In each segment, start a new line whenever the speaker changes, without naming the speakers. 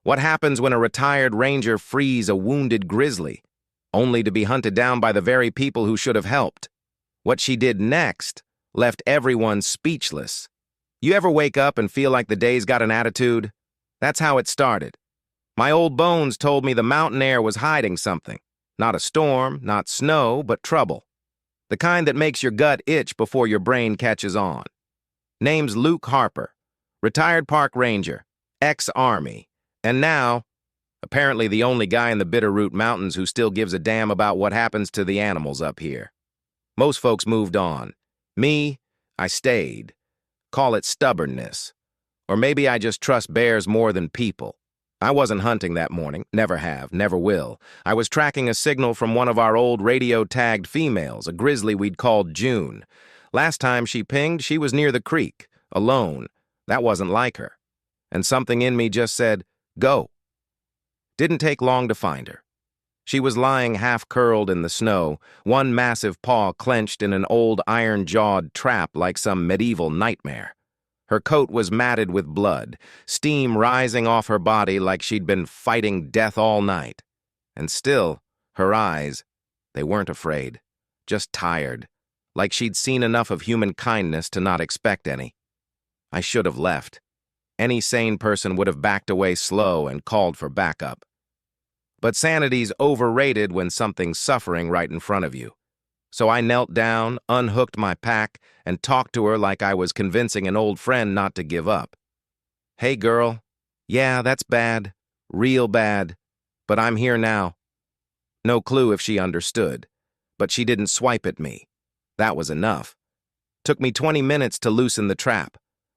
What happens when a retired ranger frees a wounded grizzly, only to be hunted down by the very people who should have helped? What she did next left everyone speechless. You ever wake up and feel like the day's got an attitude? That's how it started. My old bones told me the mountain air was hiding something. Not a storm, not snow, but trouble. The kind that makes your gut itch before your brain catches on. Name's Luke Harper, retired park ranger, ex-Army, and now, apparently the only guy in the Bitterroot Mountains who still gives a damn about what happens to the animals up here. Most folks moved on. Me, I stayed. Call it stubbornness. Or maybe I just trust bears more than people. I wasn't hunting that morning, never have, never will. I was tracking a signal from one of our old radio-tagged females, a grizzly we'd called June. Last time she pinged, she was near the creek, alone. That wasn't like her. And something in me just said, go. Didn't take long to find her. She was lying half-curled in the snow, one massive paw clenched in an old iron-jawed trap like some medieval nightmare. Her coat was matted with blood, steam rising off her body like she'd been fighting death all night. And still, her eyes, they weren't afraid, just tired, like she'd seen enough of human kindness to not expect any. I should have left. Any sane person would have backed away slow and called for backup. But sanity's overrated when something's suffering right in front of you. So I knelt down, unhooked my pack, and talked to her like I was convincing an old friend not to give up. Hey, girl. Yeah, that's bad. Real bad. But I'm here now. No clue if she understood. But she didn't swipe at me. That was enough. Took me 20 minutes to loosen the trap.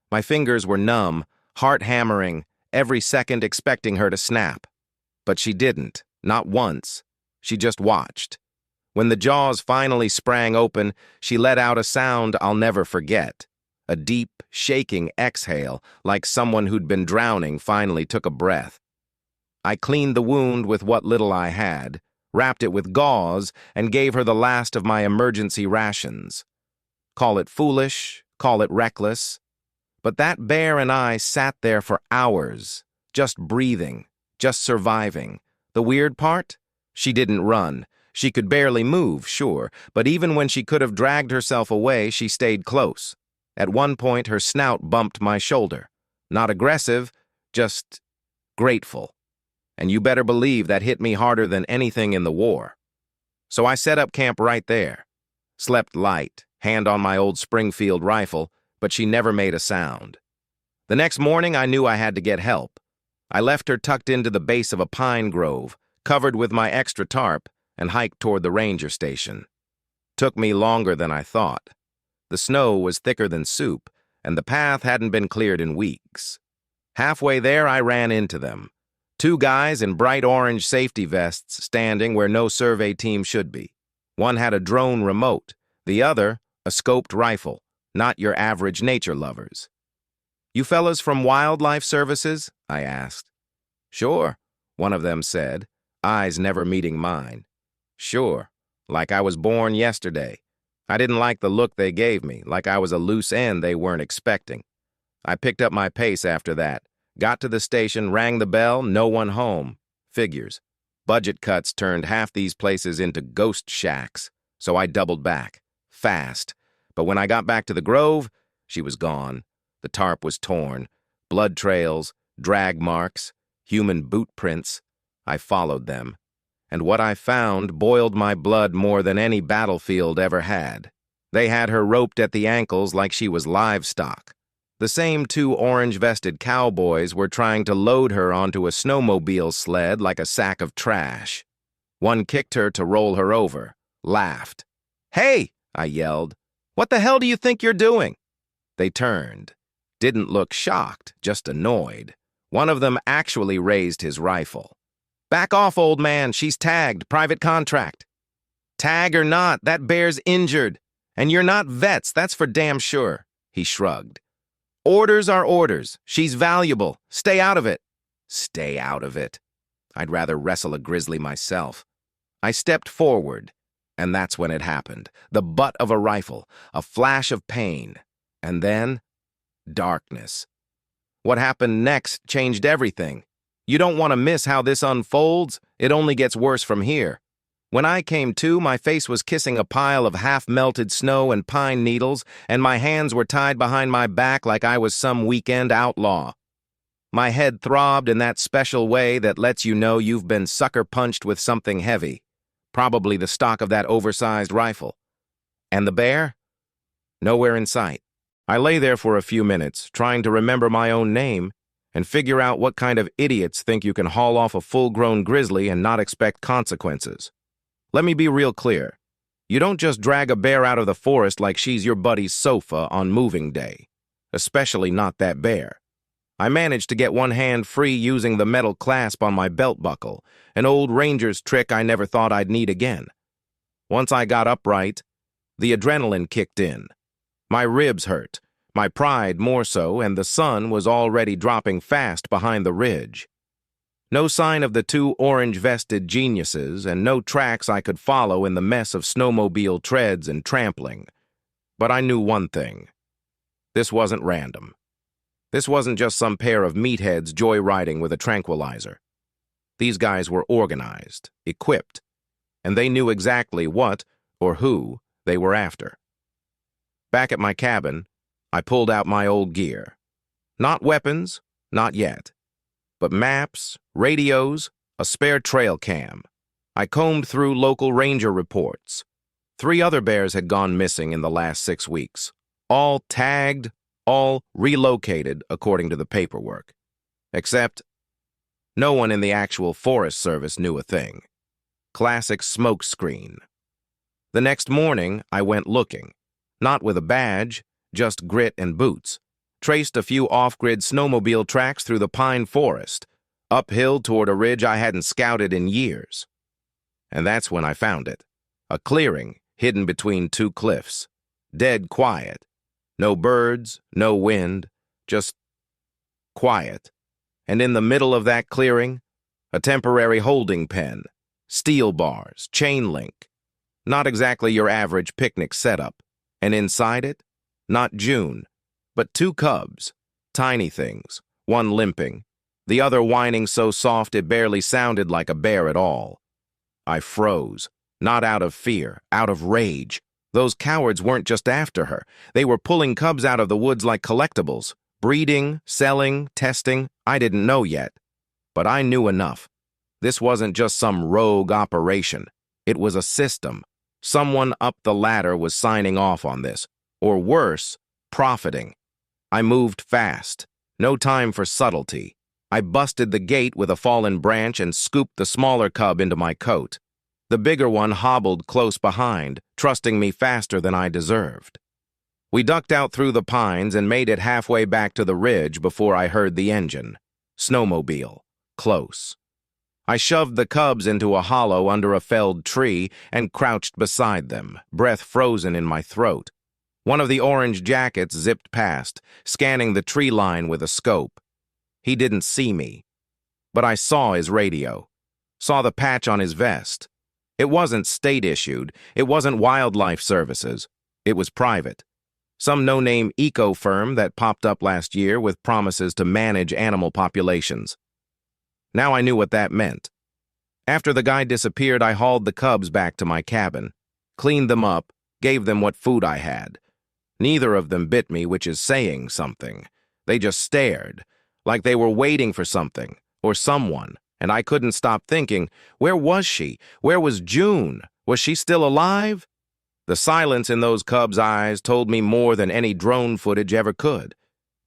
My fingers were numb, heart hammering, every second expecting her to snap. But she didn't. Not once. She just watched. When the jaws finally sprang open, she let out a sound I'll never forget. A deep, shaking exhale, like someone who'd been drowning finally took a breath. I cleaned the wound with what little I had, wrapped it with gauze, and gave her the last of my emergency rations. Call it foolish, call it reckless. But that bear and I sat there for hours, just breathing, just surviving. The weird part? She didn't run. She could barely move, sure, but even when she could have dragged herself away, she stayed close. At one point, her snout bumped my shoulder. Not aggressive, just grateful. And you better believe that hit me harder than anything in the war. So I set up camp right there. Slept light, hand on my old Springfield rifle, but she never made a sound. The next morning, I knew I had to get help. I left her tucked into the base of a pine grove, covered with my extra tarp, and hiked toward the ranger station. Took me longer than I thought. The snow was thicker than soup, and the path hadn't been cleared in weeks. Halfway there, I ran into them. Two guys in bright orange safety vests standing where no survey team should be. One had a drone remote, the other, a scoped rifle, not your average nature lovers. You fellas from Wildlife Services? I asked. Sure, one of them said, eyes never meeting mine. Sure, like I was born yesterday. I didn't like the look they gave me, like I was a loose end they weren't expecting. I picked up my pace after that, got to the station, rang the bell, no one home. Figures. Budget cuts turned half these places into ghost shacks, so I doubled back, fast. But when I got back to the grove, she was gone. The tarp was torn. Blood trails, drag marks, human boot prints. I followed them. And what I found boiled my blood more than any battlefield ever had. They had her roped at the ankles like she was livestock. The same two orange-vested cowboys were trying to load her onto a snowmobile sled like a sack of trash. One kicked her to roll her over, laughed. "Hey!" I yelled. "What the hell do you think you're doing?" They turned. Didn't look shocked, just annoyed. One of them actually raised his rifle. "Back off, old man. She's tagged. Private contract." "Tag or not, that bear's injured. And you're not vets, that's for damn sure." He shrugged. "Orders are orders. She's valuable. Stay out of it." Stay out of it. I'd rather wrestle a grizzly myself. I stepped forward, and that's when it happened. The butt of a rifle, a flash of pain, and then darkness. What happened next changed everything. You don't want to miss how this unfolds. It only gets worse from here. When I came to, my face was kissing a pile of half-melted snow and pine needles, and my hands were tied behind my back like I was some weekend outlaw. My head throbbed in that special way that lets you know you've been sucker-punched with something heavy, probably the stock of that oversized rifle. And the bear? Nowhere in sight. I lay there for a few minutes, trying to remember my own name and figure out what kind of idiots think you can haul off a full-grown grizzly and not expect consequences. Let me be real clear. You don't just drag a bear out of the forest like she's your buddy's sofa on moving day. Especially not that bear. I managed to get one hand free using the metal clasp on my belt buckle, an old ranger's trick I never thought I'd need again. Once I got upright, the adrenaline kicked in. My ribs hurt, my pride more so, and the sun was already dropping fast behind the ridge. No sign of the two orange-vested geniuses, and no tracks I could follow in the mess of snowmobile treads and trampling. But I knew one thing. This wasn't random. This wasn't just some pair of meatheads joyriding with a tranquilizer. These guys were organized, equipped, and they knew exactly what, or who, they were after. Back at my cabin, I pulled out my old gear. Not weapons, not yet. But maps, radios, a spare trail cam. I combed through local ranger reports. 3 other bears had gone missing in the last 6 weeks. All tagged, all relocated according to the paperwork. Except, no one in the actual Forest Service knew a thing. Classic smokescreen. The next morning, I went looking. Not with a badge, just grit and boots. Traced a few off-grid snowmobile tracks through the pine forest, uphill toward a ridge I hadn't scouted in years. And that's when I found it. A clearing hidden between 2 cliffs. Dead quiet. No birds, no wind, just quiet. And in the middle of that clearing, a temporary holding pen, steel bars, chain link. Not exactly your average picnic setup. And inside it, not June, but 2 cubs, tiny things, one limping, the other whining so soft it barely sounded like a bear at all. I froze, not out of fear, out of rage. Those cowards weren't just after her. They were pulling cubs out of the woods like collectibles, breeding, selling, testing. I didn't know yet, but I knew enough. This wasn't just some rogue operation. It was a system. Someone up the ladder was signing off on this, or worse, profiting. I moved fast. No time for subtlety. I busted the gate with a fallen branch and scooped the smaller cub into my coat. The bigger one hobbled close behind, trusting me faster than I deserved. We ducked out through the pines and made it halfway back to the ridge before I heard the engine. Snowmobile. Close. I shoved the cubs into a hollow under a felled tree and crouched beside them, breath frozen in my throat. One of the orange jackets zipped past, scanning the tree line with a scope. He didn't see me, but I saw his radio, saw the patch on his vest. It wasn't state-issued, it wasn't wildlife services, it was private. Some no-name eco firm that popped up last year with promises to manage animal populations. Now I knew what that meant. After the guy disappeared, I hauled the cubs back to my cabin, cleaned them up, gave them what food I had. Neither of them bit me, which is saying something. They just stared, like they were waiting for something, or someone, and I couldn't stop thinking, where was she? Where was June? Was she still alive? The silence in those cubs' eyes told me more than any drone footage ever could.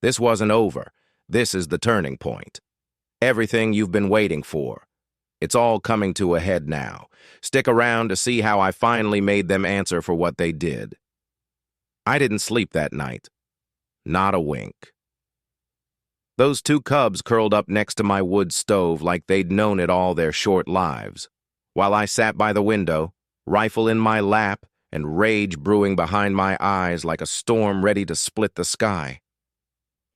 This wasn't over. This is the turning point. Everything you've been waiting for. It's all coming to a head now. Stick around to see how I finally made them answer for what they did. I didn't sleep that night. Not a wink. Those 2 cubs curled up next to my wood stove like they'd known it all their short lives, while I sat by the window, rifle in my lap, and rage brewing behind my eyes like a storm ready to split the sky.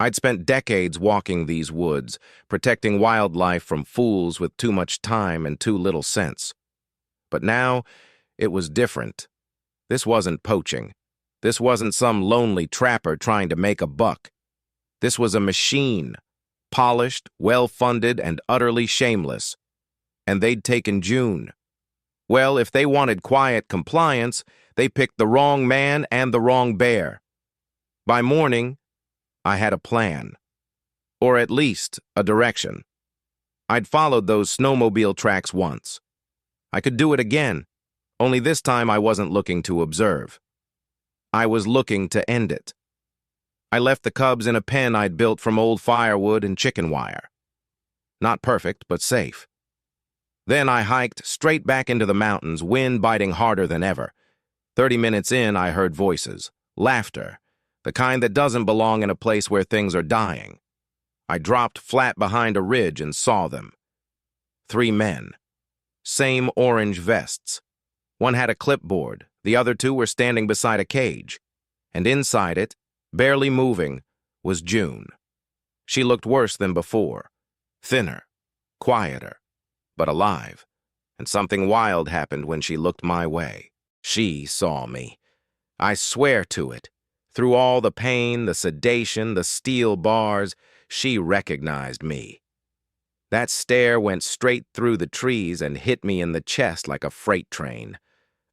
I'd spent decades walking these woods, protecting wildlife from fools with too much time and too little sense. But now, it was different. This wasn't poaching. This wasn't some lonely trapper trying to make a buck. This was a machine, polished, well-funded, and utterly shameless. And they'd taken June. Well, if they wanted quiet compliance, they picked the wrong man and the wrong bear. By morning, I had a plan. Or at least a direction. I'd followed those snowmobile tracks once. I could do it again, only this time I wasn't looking to observe. I was looking to end it. I left the cubs in a pen I'd built from old firewood and chicken wire. Not perfect, but safe. Then I hiked straight back into the mountains, wind biting harder than ever. 30 minutes in, I heard voices, laughter, the kind that doesn't belong in a place where things are dying. I dropped flat behind a ridge and saw them. 3 men. Same orange vests. One had a clipboard, the other 2 were standing beside a cage. And inside it, barely moving, was June. She looked worse than before. Thinner, quieter, but alive. And something wild happened when she looked my way. She saw me. I swear to it. Through all the pain, the sedation, the steel bars, she recognized me. That stare went straight through the trees and hit me in the chest like a freight train.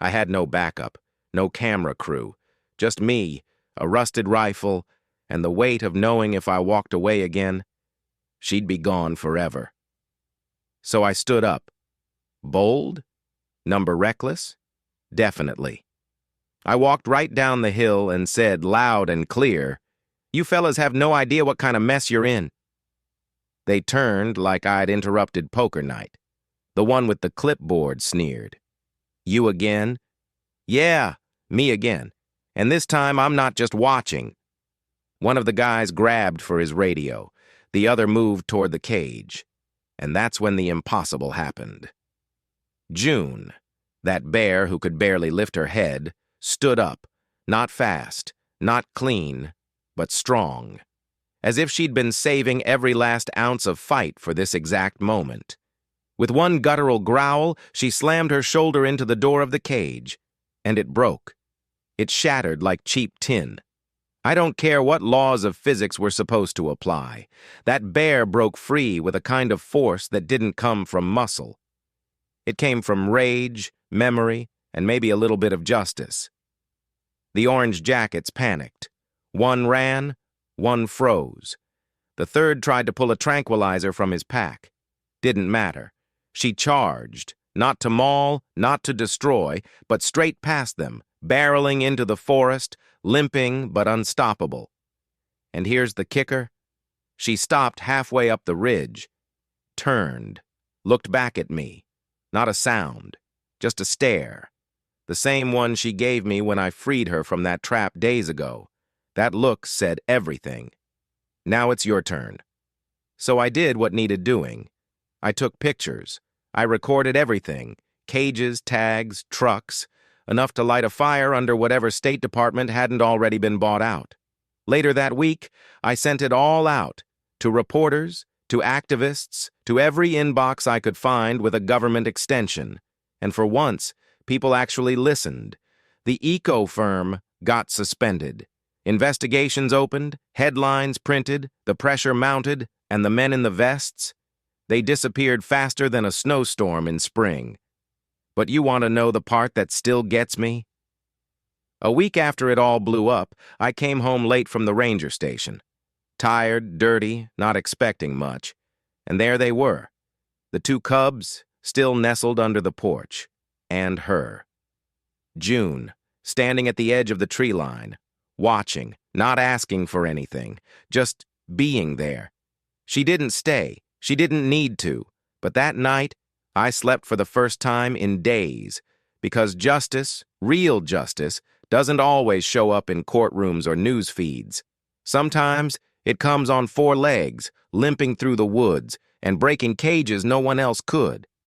I had no backup, no camera crew, just me, a rusted rifle, and the weight of knowing if I walked away again, she'd be gone forever. So I stood up. Bold? Number reckless? Definitely. I walked right down the hill and said loud and clear, "You fellas have no idea what kind of mess you're in." They turned like I'd interrupted poker night. The one with the clipboard sneered. "You again?" "Yeah, me again. And this time I'm not just watching." One of the guys grabbed for his radio. The other moved toward the cage. And that's when the impossible happened. June, that bear who could barely lift her head, stood up, not fast, not clean, but strong, as if she'd been saving every last ounce of fight for this exact moment. With one guttural growl, she slammed her shoulder into the door of the cage, and it broke. It shattered like cheap tin. I don't care what laws of physics were supposed to apply. That bear broke free with a kind of force that didn't come from muscle. It came from rage, memory, and maybe a little bit of justice. The orange jackets panicked. One ran, one froze. The third tried to pull a tranquilizer from his pack. Didn't matter. She charged, not to maul, not to destroy, but straight past them, barreling into the forest, limping but unstoppable. And here's the kicker. She stopped halfway up the ridge, turned, looked back at me. Not a sound, just a stare. The same one she gave me when I freed her from that trap days ago. That look said everything. Now it's your turn. So I did what needed doing. I took pictures. I recorded everything. Cages, tags, trucks. Enough to light a fire under whatever State Department hadn't already been bought out. Later that week, I sent it all out. To reporters, to activists, to every inbox I could find with a government extension. And for once, people actually listened. The eco firm got suspended. Investigations opened, headlines printed, the pressure mounted, and the men in the vests, they disappeared faster than a snowstorm in spring. But you want to know the part that still gets me? A week after it all blew up, I came home late from the ranger station. Tired, dirty, not expecting much. And there they were. The 2 cubs, still nestled under the porch. And her. June, standing at the edge of the tree line, watching, not asking for anything, just being there. She didn't stay. She didn't need to. But that night, I slept for the first time in days, because justice, real justice, doesn't always show up in courtrooms or news feeds. Sometimes it comes on 4 legs, limping through the woods, and breaking cages no one else could.